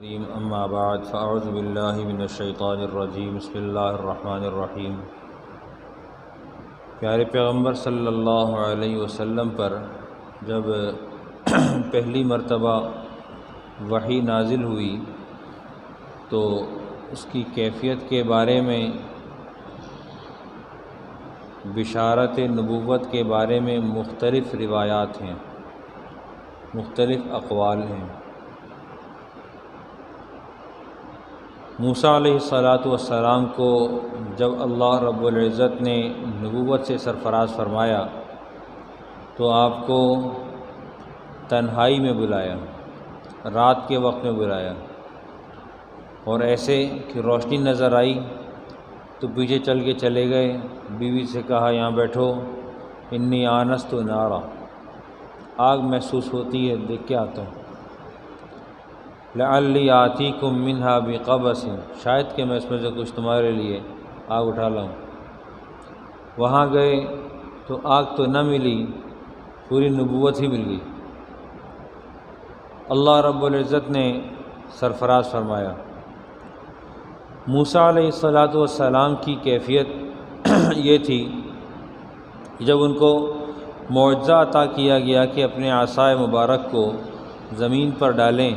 اما بعد فاعوذ باللہ من الشیطان الرجیم بسم اللہ الرحمن الرحیم۔ پیارے پیغمبر صلی اللہ علیہ وسلم پر جب پہلی مرتبہ وحی نازل ہوئی تو اس کی کیفیت کے بارے میں، بشارت نبوت کے بارے میں مختلف روایات ہیں، مختلف اقوال ہیں۔ موسیٰ علیہ السلام کو جب اللہ رب العزت نے نبوت سے سرفراز فرمایا تو آپ کو تنہائی میں بلایا، رات کے وقت میں بلایا، اور ایسے کہ روشنی نظر آئی تو پیچھے چل کے چلے گئے، بیوی سے کہا یہاں بیٹھو، انی آنست نارا، آگ محسوس ہوتی ہے، دیکھ کے آتا ہوں، لعلی آتیکم منہا بقبس، شاید کہ میں اس میں سے کچھ تمہارے لیے آگ اٹھا لاؤں۔ وہاں گئے تو آگ تو نہ ملی، پوری نبوت ہی مل گئی۔ اللہ رب العزت نے سرفراز فرمایا۔ موسیٰ علیہ السلام کی کیفیت یہ تھی جب ان کو معجزہ عطا کیا گیا کہ اپنے عصائے مبارک کو زمین پر ڈالیں،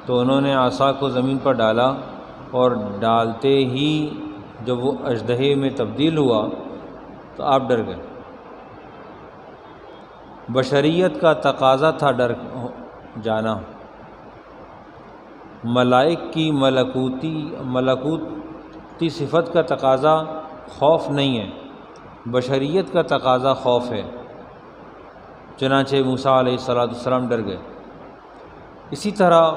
تو انہوں نے عصا کو زمین پر ڈالا، اور ڈالتے ہی جب وہ اژدہے میں تبدیل ہوا تو آپ ڈر گئے۔ بشریت کا تقاضا تھا ڈر جانا، ملائک کی ملکوتی صفت کا تقاضا خوف نہیں ہے، بشریت کا تقاضا خوف ہے، چنانچہ موسیٰ علیہ السلام ڈر گئے۔ اسی طرح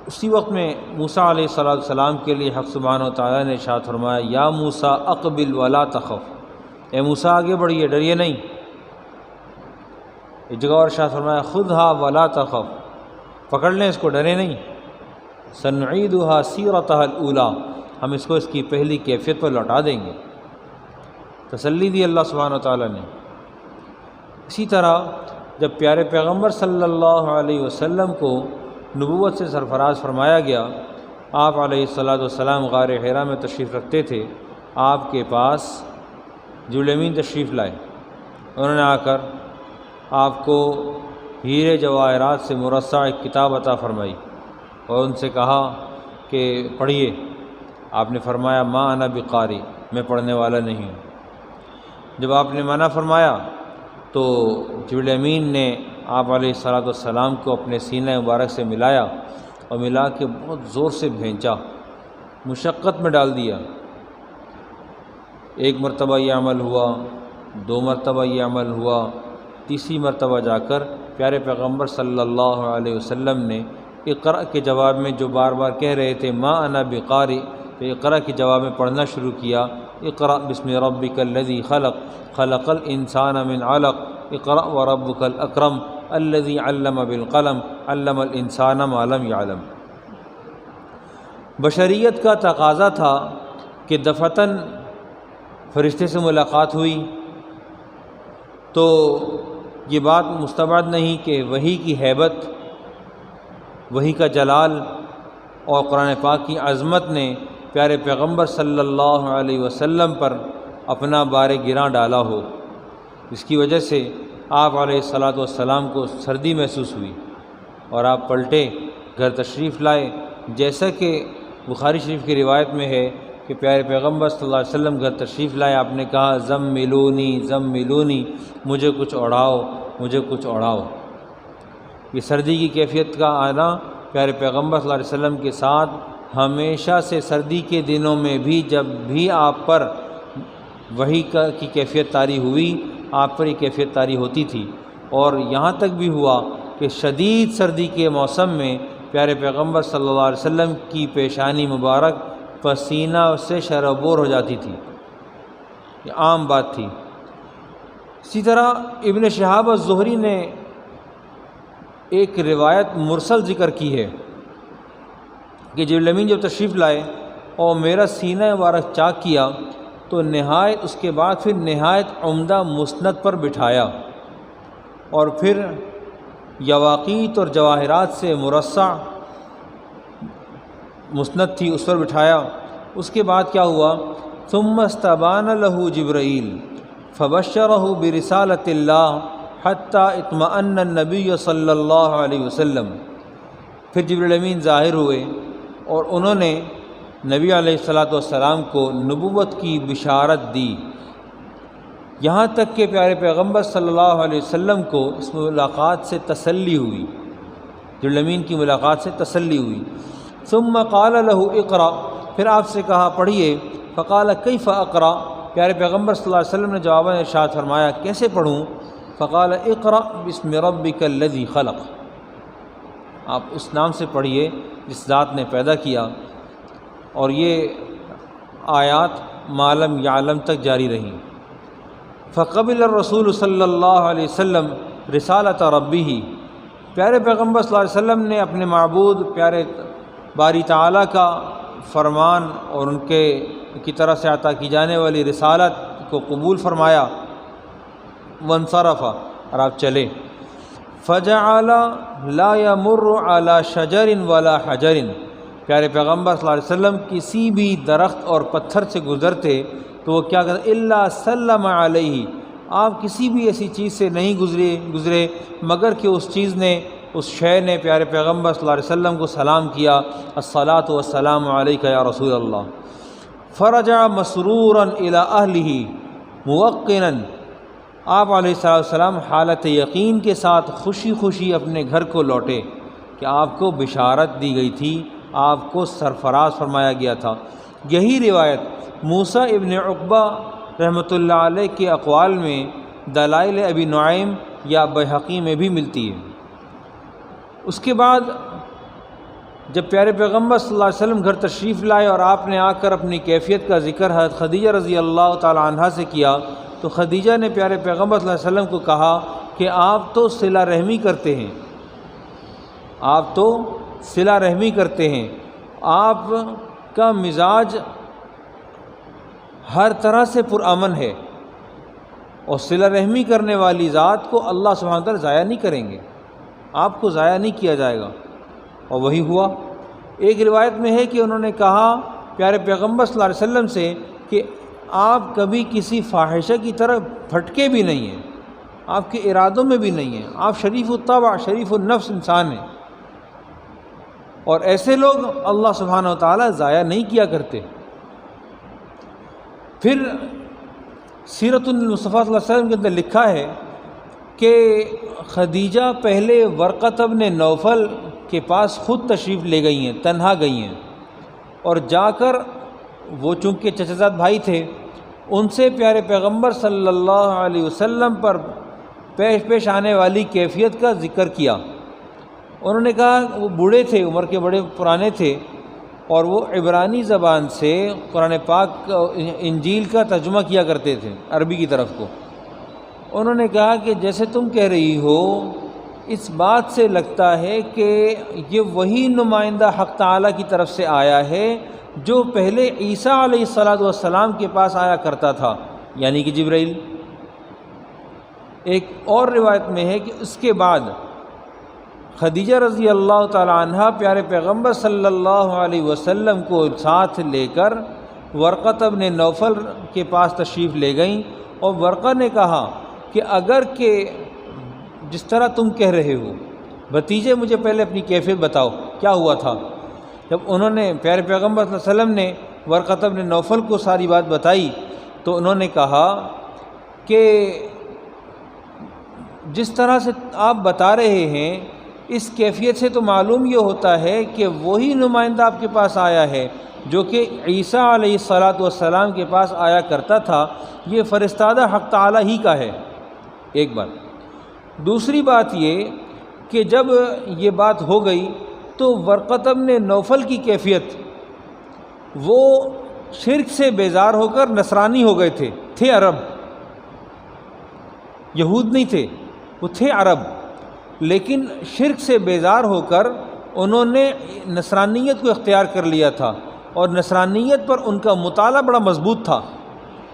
اسی وقت میں موسیٰ علیہ السلام کے لیے حق سبحانہ و تعالیٰ نے ارشاد فرمایا، یا موسیٰ اقبل ولا تخف، اے موسیٰ آگے بڑھیے، ڈریے نہیں۔ ایک جگہ اور ارشاد فرمایا، خذھا ولا تخف، پکڑ لیں اس کو، ڈرے نہیں، سنعیدھا سیرتھا الاولیٰ، ہم اس کو اس کی پہلی کیفیت پر لوٹا دیں گے، تسلی دی اللہ سبحانہ و تعالیٰ نے۔ اسی طرح جب پیارے پیغمبر صلی اللہ علیہ وسلم کو نبوت سے سرفراز فرمایا گیا، آپ علیہ السلام غار حرا میں تشریف رکھتے تھے، آپ کے پاس جبریل امین تشریف لائے، انہوں نے آ کر آپ کو ہیرے جواہرات سے مرصع ایک کتاب عطا فرمائی اور ان سے کہا کہ پڑھیے۔ آپ نے فرمایا، ما انا بقاری، میں پڑھنے والا نہیں ہوں۔ جب آپ نے منع فرمایا تو جبریل امین نے آپ علیہ السلام کو اپنے سینہ مبارک سے ملایا، اور ملا کے بہت زور سے بھینچا، مشقت میں ڈال دیا۔ ایک مرتبہ یہ عمل ہوا، دو مرتبہ یہ عمل ہوا، تیسری مرتبہ جا کر پیارے پیغمبر صلی اللہ علیہ وسلم نے اقرأ کے جواب میں جو بار بار کہہ رہے تھے ما انا بقاری، تو اقرأ کے جواب میں پڑھنا شروع کیا، اقرأ بسم ربک الذی خلق، خلق الانسان من علق، اقرأ وربک الاکرم الذی علم بالقلم، علم الانسان ما لم یعلم۔ بشریت کا تقاضا تھا کہ دفعتاً فرشتے سے ملاقات ہوئی تو یہ بات مستبعد نہیں کہ وحی کی ہیبت، وحی کا جلال اور قرآن پاک کی عظمت نے پیارے پیغمبر صلی اللہ علیہ وسلم پر اپنا بار گراں ڈالا ہو، جس کی وجہ سے آپ علیہ السلام کو سردی محسوس ہوئی اور آپ پلٹے، گھر تشریف لائے، جیسا کہ بخاری شریف کی روایت میں ہے کہ پیارے پیغمبر صلی اللہ علیہ وسلم گھر تشریف لائے، آپ نے کہا زملونی زملونی، مجھے کچھ اوڑھاؤ، مجھے کچھ اوڑھاؤ۔ یہ سردی کی کیفیت کا آنا پیارے پیغمبر صلی اللہ علیہ وسلم کے ساتھ ہمیشہ سے، سردی کے دنوں میں بھی جب بھی آپ پر وحی کی کیفیت طاری ہوئی، آپ پر یہ کیفیت طاری ہوتی تھی، اور یہاں تک بھی ہوا کہ شدید سردی کے موسم میں پیارے پیغمبر صلی اللہ علیہ وسلم کی پیشانی مبارک پسینہ سے شرابور ہو جاتی تھی، یہ عام بات تھی۔ اسی طرح ابن شہاب الزہری نے ایک روایت مرسل ذکر کی ہے کہ جبریل امین جب تشریف لائے اور میرا سینہ مبارک چاک کیا تو نہایت، اس کے بعد پھر نہایت عمدہ مسند پر بٹھایا، اور پھر یواقیت اور جواہرات سے مرصع مسند تھی اس پر بٹھایا۔ اس کے بعد کیا ہوا؟ ثم استبان له جبرائیل فبشرہ برسالۃ اللہ حتی اطمأن النبی صلی اللہ علیہ وسلم۔ پھر جبرائیل امین ظاہر ہوئے اور انہوں نے نبی علیہ السلام کو نبوت کی بشارت دی، یہاں تک کہ پیارے پیغمبر صلی اللہ علیہ وسلم کو اس ملاقات سے تسلی ہوئی، جبرائیل امین کی ملاقات سے تسلی ہوئی۔ ثم قال له اقرأ، پھر آپ سے کہا پڑھیے۔ فقال کیف اقرأ، پیارے پیغمبر صلی اللہ علیہ وسلم نے جواباً ارشاد فرمایا کیسے پڑھوں؟ فقال اقرأ بسم ربک الذی خلق، آپ اس نام سے پڑھیے جس ذات نے پیدا کیا۔ اور یہ آیات ما لم یعلم تک جاری رہیں۔ فقبل الرسول صلی اللہ علیہ وسلم رسالۃ ربہ، پیارے پیغمبر صلی اللہ علیہ وسلم نے اپنے معبود پیارے باری تعالیٰ کا فرمان اور ان کی طرف سے عطا کی جانے والی رسالت کو قبول فرمایا۔ وانصرف، اور آپ چلے۔ فجعل لا يمر على شجر ولا حجر، پیارے پیغمبر صلی اللہ علیہ وسلم کسی بھی درخت اور پتھر سے گزرتے تو وہ کیا کہتے؟ الا سلم علیہ، آپ کسی بھی ایسی چیز سے نہیں گزرے مگر کہ اس چیز نے، اس شے نے پیارے پیغمبر صلی اللہ علیہ وسلم کو سلام کیا، الصلاۃ والسلام علیک یا رسول اللہ۔ فرجع مسرورا الی اہلہ موقنا، آپ علیہ السلام حالت یقین کے ساتھ خوشی خوشی اپنے گھر کو لوٹے کہ آپ کو بشارت دی گئی تھی، آپ کو سرفراز فرمایا گیا تھا۔ یہی روایت موسیٰ ابن عقبہ رحمۃ اللہ علیہ کے اقوال میں دلائل ابی نعیم یا بیہقی میں بھی ملتی ہے۔ اس کے بعد جب پیارے پیغمبر صلی اللہ علیہ وسلم گھر تشریف لائے اور آپ نے آ کر اپنی کیفیت کا ذکر حضرت خدیجہ رضی اللہ تعالی عنہا سے کیا تو خدیجہ نے پیارے پیغمبر صلی اللہ علیہ وسلم کو کہا کہ آپ تو صلہ رحمی کرتے ہیں، آپ تو صلہ رحمی کرتے ہیں، آپ کا مزاج ہر طرح سے پرامن ہے، اور صلہ رحمی کرنے والی ذات کو اللہ سبحانہ وتعالی ضائع نہیں کریں گے، آپ کو ضائع نہیں کیا جائے گا۔ اور وہی ہوا۔ ایک روایت میں ہے کہ انہوں نے کہا پیارے پیغمبر صلی اللہ علیہ وسلم سے کہ آپ کبھی کسی فاحشہ کی طرف پھٹکے بھی نہیں ہیں، آپ کے ارادوں میں بھی نہیں ہیں، آپ شریف الطبع شریف النفس انسان ہیں، اور ایسے لوگ اللہ سبحانہ وتعالی ضائع نہیں کیا کرتے۔ پھر سیرت المصطفیٰ صلی اللہ علیہ وسلم کے اندر لکھا ہے کہ خدیجہ پہلے ورقۃ بن نوفل کے پاس خود تشریف لے گئی ہیں، تنہا گئی ہیں، اور جا کر وہ چونکہ چچا زاد بھائی تھے ان سے پیارے پیغمبر صلی اللہ علیہ وسلم پر پیش آنے والی کیفیت کا ذکر کیا۔ انہوں نے کہا وہ بوڑھے تھے، عمر کے بڑے پرانے تھے، اور وہ عبرانی زبان سے قرآن پاک انجیل کا ترجمہ کیا کرتے تھے عربی کی طرف کو۔ انہوں نے کہا کہ جیسے تم کہہ رہی ہو اس بات سے لگتا ہے کہ یہ وہی نمائندہ حق تعالیٰ کی طرف سے آیا ہے جو پہلے عیسیٰ علیہ السلام کے پاس آیا کرتا تھا، یعنی کہ جبرائیل۔ ایک اور روایت میں ہے کہ اس کے بعد خدیجہ رضی اللہ تعالی عنہ پیارے پیغمبر صلی اللہ علیہ وسلم کو ساتھ لے کر ورقۃ بن نوفل کے پاس تشریف لے گئیں، اور ورقہ نے کہا کہ اگر کہ جس طرح تم کہہ رہے ہو، بھتیجے مجھے پہلے اپنی کیفیت بتاؤ کیا ہوا تھا۔ جب انہوں نے پیارے پیغمبر صلی اللہ علیہ وسلم نے ورقۃ بن نوفل کو ساری بات بتائی تو انہوں نے کہا کہ جس طرح سے آپ بتا رہے ہیں اس کیفیت سے تو معلوم یہ ہوتا ہے کہ وہی نمائندہ آپ کے پاس آیا ہے جو کہ عیسیٰ علیہ السلام کے پاس آیا کرتا تھا، یہ فرستادہ حق تعالیٰ ہی کا ہے۔ ایک بات۔ دوسری بات یہ کہ جب یہ بات ہو گئی تو ورقۃ بن نوفل کی کیفیت، وہ شرک سے بیزار ہو کر نصرانی ہو گئے تھے عرب، یہود نہیں تھے، وہ تھے عرب، لیکن شرک سے بیزار ہو کر انہوں نے نصرانیت کو اختیار کر لیا تھا، اور نصرانیت پر ان کا مطالعہ بڑا مضبوط تھا۔